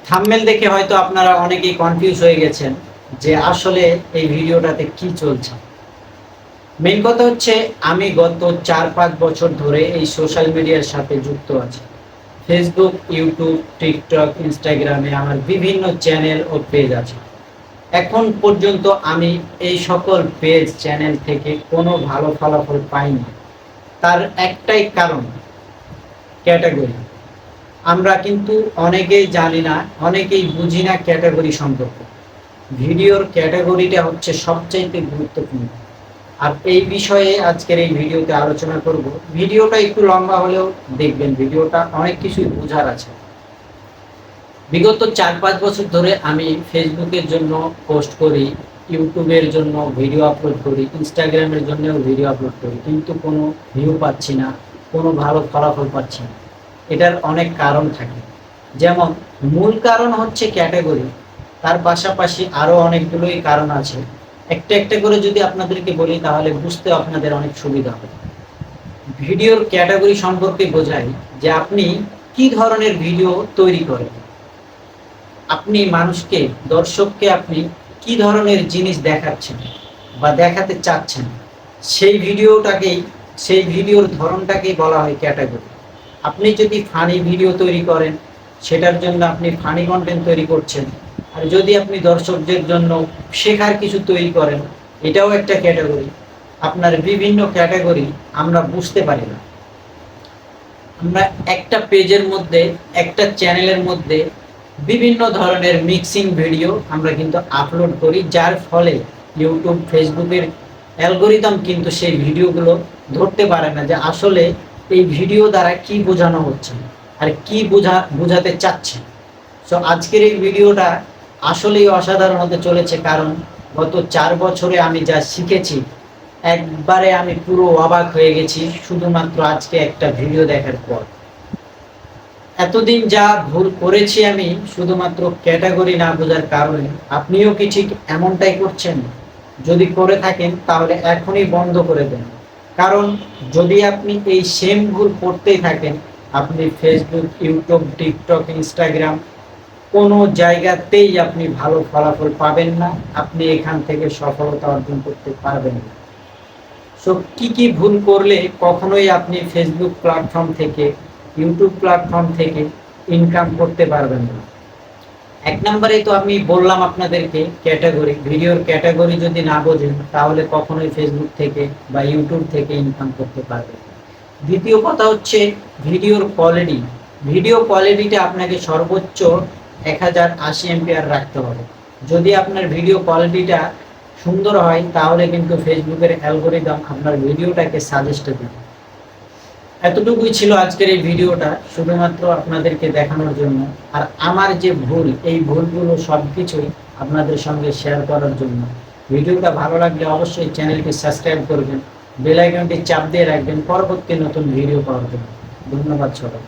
Thumbnail দেখে হয়তো আপনারা অনেকেই কনফিউজ হয়ে গেছেন যে আসলে এই ভিডিওটাতে কি চলছে। মেইন কথা হচ্ছে আমি গত ৪-৫ বছর ধরে এই সোশ্যাল মিডিয়ার সাথে যুক্ত আছি। ফেসবুক, ইউটিউব, টিকটক, ইনস্টাগ্রামে আমার বিভিন্ন চ্যানেল ও পেজ আছে। এখন পর্যন্ত আমি এই সকল পেজ চ্যানেল থেকে কোনো ভালো ফলাফল পাইনি। তার একটাই কারণ, ক্যাটাগরি। আমরা কিন্তু অনেকেই জানি না, অনেকেই বুঝি না ক্যাটাগরি সম্পর্কে। ভিডিওর ক্যাটাগরিটা হচ্ছে সবচাইতে গুরুত্বপূর্ণ। আর এই বিষয়ে আজকের এই ভিডিওতে আলোচনা করব। ভিডিওটা একটু লম্বা হলেও দেখবেন, ভিডিওটা অনেক কিছুই বোঝার আছে। বিগত ৪-৫ বছর ধরে আমি ফেসবুকের জন্য পোস্ট করি, ইউটিউবের জন্য ভিডিও আপলোড করি, ইনস্টাগ্রামের জন্যও ভিডিও আপলোড করি, কিন্তু কোনো ভিউ পাচ্ছি না, কোনো ভালো ফলাফল পাচ্ছি না। এটার অনেক কারণ থাকে। যেমন মূল কারণ হচ্ছে ক্যাটাগরি, তার পাশাপাশি আরও অনেকগুলোই কারণ আছে। একটা একটা করে যদি আপনাদেরকে বলি তাহলে বুঝতে আপনাদের অনেক সুবিধা হবে। ভিডিওর ক্যাটাগরি সম্পর্কে বোঝাই যে আপনি কি ধরনের ভিডিও তৈরি করেন, আপনি মানুষকে, দর্শককে আপনি কি ধরনের জিনিস দেখাচ্ছেন বা দেখাতে চাচ্ছেন, সেই ভিডিওর ধরনটাকেই বলা হয় ক্যাটাগরি। আপনি যদি ফানি ভিডিও তৈরি করেন, সেটার জন্য আপনি ফানি কন্টেন্ট তৈরি করছেন। আর যদি আপনি দর্শকদের জন্য শেখার কিছু তৈরি করেন, এটাও একটা ক্যাটাগরি। আপনার বিভিন্ন ক্যাটাগরি আমরা বুঝতে পারি না। আমরা একটা পেজের মধ্যে, একটা চ্যানেলের মধ্যে বিভিন্ন ধরনের মিক্সিং ভিডিও আমরা কিন্তু আপলোড করি, যার ফলে ইউটিউব, ফেসবুকের অ্যালগোরিদম কিন্তু সেই ভিডিওগুলো ধরতে পারে না যে আসলে এই ভিডিও দ্বারা কি বোঝানো হচ্ছে আর কি বোঝাতে চাচ্ছে। সো আজকের এই ভিডিওটা আসলেই অসাধারণ হতে চলেছে, কারণ গত ৪ বছরে আমি যা শিখেছি, একবারে আমি পুরো অবাক হয়ে গেছি শুধুমাত্র আজকে একটা ভিডিও দেখার পর। এতদিন যা ভুল করেছি আমি শুধুমাত্র ক্যাটাগরি না বোঝার কারণে, আপনিও কি ঠিক এমনটাই করছেন? যদি করে থাকেন তাহলে এখনই বন্ধ করে দেন। কারণ যদি আপনি এই সেম ভুল করতেই থাকেন, আপনি ফেসবুক, ইউটিউব, টিকটক, ইনস্টাগ্রাম কোনো জায়গাতেই আপনি ভালো ফলাফল পাবেন না। আপনি এখান থেকে সফলতা অর্জন করতে পারবেন না। সো কি ভুল করলে কখনোই আপনি ফেসবুক প্ল্যাটফর্ম থেকে, ইউটিউব প্ল্যাটফর্ম থেকে ইনকাম করতে পারবেন না। ১ নম্বরে তো আমি বললাম আপনাদেরকে ক্যাটাগরি, ভিডিওর ক্যাটাগরি যদি না বোঝেন তাহলে কখনোই ফেসবুক থেকে বা ইউটিউব থেকে ইনকাম করতে পারবেন না। দ্বিতীয় কথা হচ্ছে ভিডিওর কোয়ালিটি। ভিডিও কোয়ালিটিটা আপনাকে সর্বোচ্চ 1080 এমপিআর রাখতে হবে। যদি আপনার ভিডিও কোয়ালিটিটা সুন্দর হয় তাহলে কিন্তু ফেসবুকের অ্যালগোরিদম আপনার ভিডিওটাকে সাজেস্ট দেবে। এতটুকুই ছিল আজকের এই ভিডিওটা, শুধুমাত্র আপনাদেরকে দেখানোর জন্য। আর আমার যে ভুল, এই ভুলগুলো সবকিছুই আপনাদের সঙ্গে শেয়ার করার জন্য। ভিডিওটা ভালো লাগলে অবশ্যই চ্যানেলটি সাবস্ক্রাইব করবেন, বেল আইকনটি চাপ দিয়ে রাখবেন পরবর্তী নতুন ভিডিও পাওয়ার জন্য। ধন্যবাদ সবাই।